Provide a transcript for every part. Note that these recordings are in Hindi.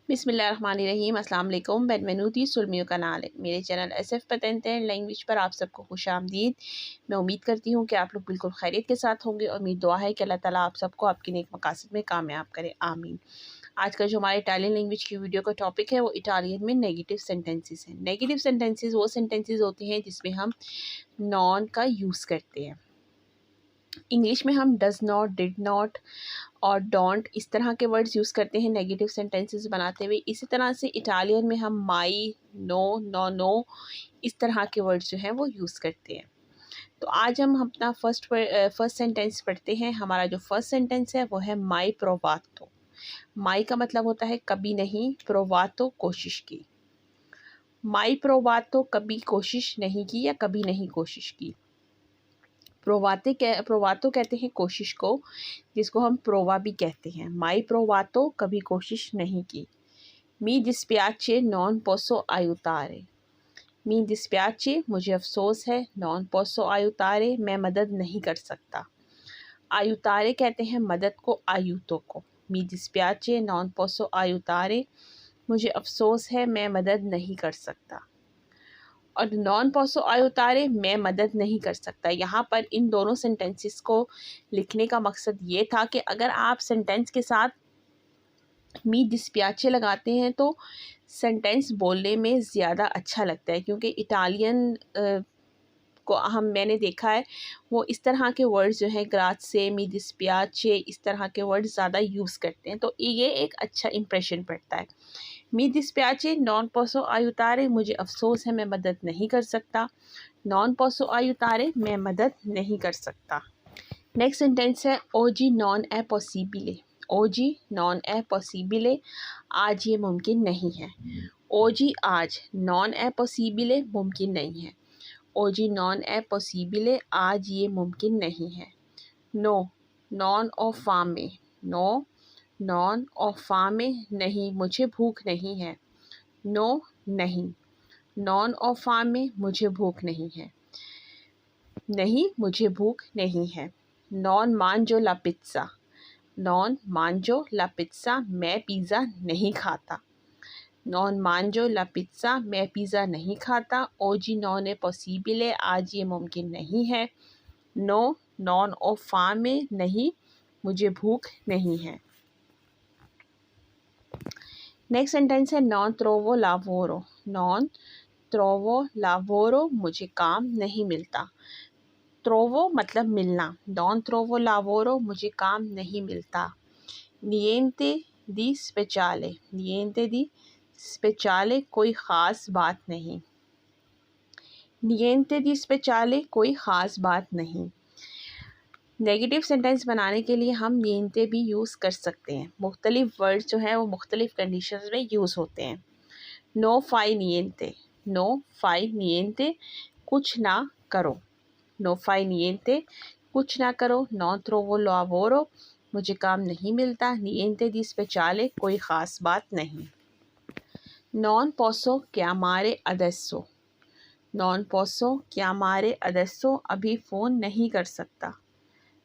बिस्मिल्लाहिर्रहमानिर्रहीम अस्सलाम वालेकुम। बेनवेनुती सुलमियो कनाल है मेरे चैनल SF पतंत लैंग्वेज पर आप सबको खुशामदीद। मैं उम्मीद करती हूँ कि आप लोग बिल्कुल खैरियत के साथ होंगे और मेरी दुआ है कि अल्लाह ताला आप सबको आपके नेक मकासद में कामयाब करे, आमीन। आज का जो हमारे इटालियन लैंग्वेज की वीडियो का टॉपिक है वो इटालियन में नेगेटिव सेंटेंसेस हैं। नेगेटिव सेंटेंसेस वो सेंटेंसेस होते हैं जिसमें हम नॉन का यूज़ करते हैं। इंग्लिश में हम डज़ नॉट, डिड नॉट और डोंट इस तरह के वर्ड्स यूज़ करते हैं नेगेटिव सेंटेंसेस बनाते हुए। इसी तरह से इटालियन में हम माई, नो, नो नो इस तरह के वर्ड्स जो हैं वो यूज़ करते हैं। तो आज हम अपना फर्स्ट सेंटेंस पढ़ते हैं। हमारा जो फर्स्ट सेंटेंस है वो है माई प्रोवातो। माई का मतलब होता है कभी नहीं, प्रोवातो कोशिश की। माई प्रोवातो कभी कोशिश नहीं की या कभी नहीं कोशिश की। प्रोवातो कहते हैं कोशिश को, जिसको हम प्रोवा भी कहते हैं। माई प्रोवातो कभी कोशिश नहीं की। मी डिस्पियाचे नॉन पोसो आयुतारे। मी डिस्पियाचे मुझे अफसोस है, नॉन पोसो आयुतारे मैं मदद नहीं कर सकता। आयुतारे कहते हैं मदद को, आयुतो को। मी डिस्पियाचे नॉन पोसो आयुतारे मुझे अफसोस है, मैं मदद नहीं कर सकता। और नॉन पोसो आयुतारे मैं मदद नहीं कर सकता। यहाँ पर इन दोनों सेंटेंसेस को लिखने का मकसद ये था कि अगर आप सेंटेंस के साथ मी डिस्पियाचे लगाते हैं तो सेंटेंस बोलने में ज़्यादा अच्छा लगता है, क्योंकि इटालियन को मैंने देखा है वो इस तरह के वर्ड्स जो हैं ग्राज़े, मी डिस्पियाचे इस तरह के वर्ड्स ज़्यादा यूज़ करते हैं, तो ये एक अच्छा इंप्रेशन पड़ता है। मी डिस्पियाचे नॉन पोसो आयुतारे मुझे अफसोस है, मैं मदद नहीं कर सकता। नॉन पोसो आयुतारे मैं मदद नहीं कर सकता। नेक्स्ट सेंटेंस है ओजी non A पॉसिबले। OG non A पॉसिबले आज ये मुमकिन नहीं है। ओजी आज, नॉन ए पॉसिबले मुमकिन नहीं है। ओजी नॉन ए पॉसिबले आज ये मुमकिन नहीं है। नो नॉन ऑ फामे। नो नॉन ऑ फामे नहीं मुझे भूख नहीं है। नो नहीं, नॉन ऑ फामे मुझे भूख नहीं है। नहीं मुझे भूख नहीं है। नॉन मांजो ला पिज़्ज़ा। नॉन मांजो ला पिज़्ज़ा मैं पिज़्ज़ा नहीं खाता। नॉन मांजो ला पिज़्ज़ा मैं पिज़्ज़ा नहीं खाता। ओजी नॉन ए पॉसिबले आज ये मुमकिन नहीं है। नो नॉन ओ फामे नहीं मुझे भूख नहीं है। नेक्स्ट सेंटेंस है नॉन त्रोवो लावोरो। नॉन त्रोवो लावोरो मुझे काम नहीं मिलता। त्रोवो मतलब मिलना, नॉन त्रोवो लावोरो मुझे काम नहीं मिलता। नियेंते दी स्पेचाले। नियेंते दी स्पेचाले कोई ख़ास बात नहीं। नियेंते दी स्पेचाले कोई ख़ास बात नहीं। नेगेटिव सेंटेंस बनाने के लिए हम नियेंते भी यूज़ कर सकते हैं। मुख्तलिफ वर्ड्स जो हैं वो मुख्तलिफ कंडीशंस में यूज़ होते हैं। नो फाई नियेंते। नो फाई नियेंते कुछ ना करो। नो फाई नियेंते कुछ ना करो। नॉन त्रोवो लावोरो मुझे काम नहीं मिलता। नियेंते दी स्पेचाले कोई ख़ास बात नहीं। नॉन पोसो chiamare adesso। नॉन पोसो chiamare adesso अभी फ़ोन नहीं कर सकता।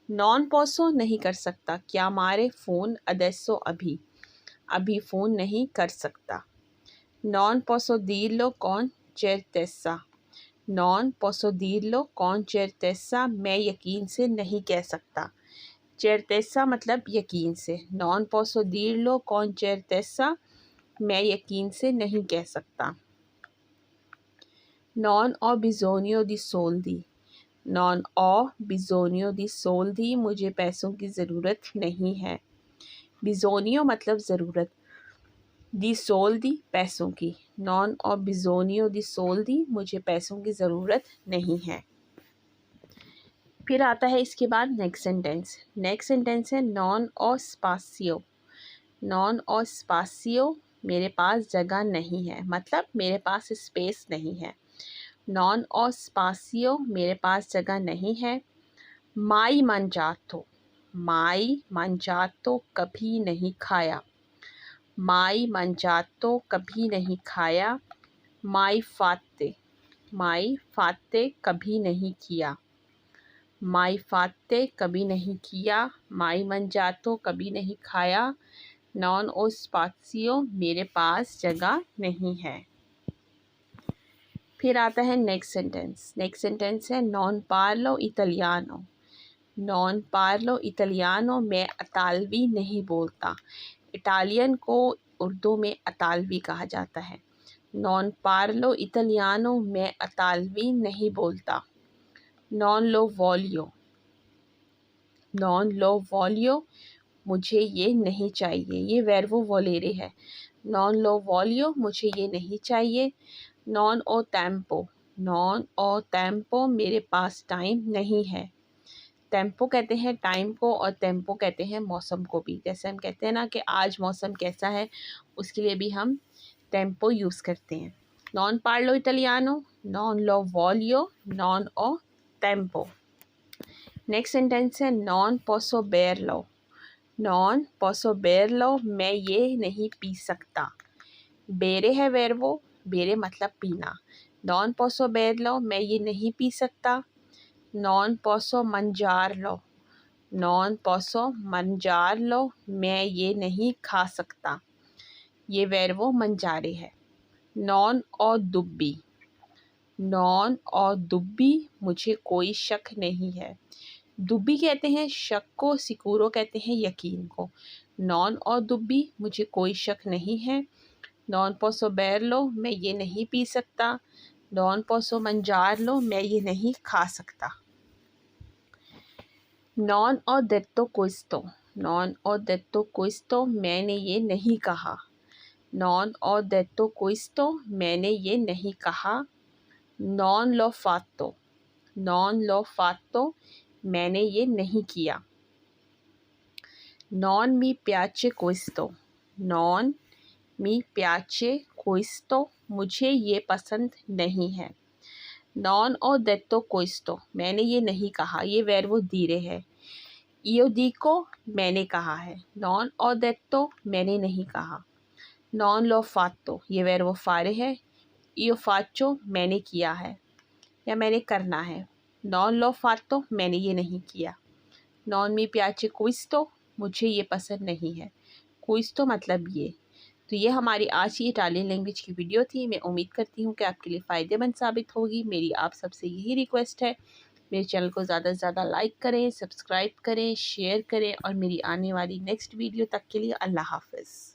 नॉन पोसो नहीं कर सकता, chiamare फ़ोन, adesso अभी, अभी फ़ोन नहीं कर सकता। नॉन पोसो dirlo con certezza। नॉन पोसो dirlo con certezza मैं यकीन से नहीं कह सकता। certezza मतलब यकीन से। नॉन पोसो dirlo con certezza मैं यकीन से नहीं कह सकता। नॉन ओ बिज़ोनियो दी सोल्दी। नॉन ओ बिज़ोनियो दी सोल्दी मुझे पैसों की ज़रूरत नहीं है। बिज़ोनियो मतलब ज़रूरत, दी सोल्दी पैसों की। नॉन ओ बिज़ोनियो दी सोल्दी मुझे पैसों की ज़रूरत नहीं है। फिर आता है इसके बाद नेक्स्ट सेंटेंस। नेक्स्ट सेंटेंस है नॉन ओ स्पासियो। नॉन ओ स्पासियो मेरे पास जगह नहीं है, मतलब मेरे पास स्पेस नहीं है। नॉन ओ स्पासियो मेरे पास जगह नहीं है। माई मंजातो। माई मंजातो कभी नहीं खाया। माई मंजातो कभी नहीं खाया। माई फाते। माई फाते कभी नहीं किया। माई फाते कभी नहीं किया। माई मंजातो कभी नहीं खाया। नॉन ओ स्पासियो मेरे पास जगह नहीं है। फिर आता है नेक्स्ट सेंटेंस। नेक्स्ट सेंटेंस है नॉन पार्लो इटालियानो। नॉन पार्लो इटालियानो, मैं इतालवी नहीं बोलता। इटालियन को उर्दू में इतालवी कहा जाता है। नॉन पार्लो इटालियानो, मैं इतालवी नहीं बोलता। नॉन लो वॉलियो। नॉन लो वॉलियो, मुझे ये नहीं चाहिए। ये वर्बो वोलेरे है। नॉन लो वॉलियो, मुझे ये नहीं चाहिए। नॉन ओ टेम्पो। नॉन ओ टेम्पो, मेरे पास टाइम नहीं है। टेम्पो कहते हैं टाइम को, और टेम्पो कहते हैं मौसम को भी। जैसे हम कहते हैं ना कि आज मौसम कैसा है, उसके लिए भी हम टेम्पो यूज़ करते हैं। नॉन पार्लो इटालियानो, नॉन लो वॉलियो, नॉन ओ टेम्पो। नेक्स्ट सेंटेंस है नॉन पोसो बेरलो। नॉन पोसो बेरलो, मैं ये नहीं पी सकता। बेरे है वर्बो, बेरे मतलब पीना। नॉन पोसो बेरलो, मैं ये नहीं पी सकता। नॉन पोसो मंजारलो। नॉन पोसो मंजारलो, मैं ये नहीं खा सकता। ये वर्बो मंजारे है। नॉन और दुब्बी। नॉन और दुब्बी, मुझे कोई शक नहीं है। दुब्बी कहते हैं शक को, सिकूरो कहते हैं यकीन को। नॉन और दुब्बी, मुझे कोई शक नहीं है। नॉन पोसो बेरलो, मैं ये नहीं पी सकता। नॉन पोसो मंजारलो, मैं ये नहीं खा सकता। नॉन और डेट्टो क्विस्टो। नॉन और डेट्टो क्विस्टो, मैंने ये नहीं कहा। नॉन और डेट्टो क्विस्टो, मैंने ये नहीं कहा। नॉन लो फातो। नॉन लो फातो, मैंने ये नहीं किया। नॉन मी प्याचे क्विस्टो। नॉन मी प्याचे क्विस्टो, मुझे ये पसंद नहीं है। नॉन और डेट्टो क्विस्टो, मैंने ये नहीं कहा। ये वर्बो दीरे है। इयो दिको, मैंने कहा है। नॉन और डेट्टो, मैंने नहीं कहा। नॉन लो फातो, ये वर्बो फारे है। इयो फाचो, मैंने किया है या मैंने करना है। नॉन लो फातो, मैंने ये नहीं किया। नॉन मी प्याचे क्विस्टो, मुझे ये पसंद नहीं है। क्विस्टो मतलब ये। तो ये हमारी आज की इटालियन लैंग्वेज की वीडियो थी। मैं उम्मीद करती हूँ कि आपके लिए फ़ायदेमंद साबित होगी। मेरी आप सबसे यही रिक्वेस्ट है, मेरे चैनल को ज़्यादा से ज़्यादा लाइक करें, सब्सक्राइब करें, शेयर करें, और मेरी आने वाली नेक्स्ट वीडियो तक के लिए अल्लाह हाफ़िज़।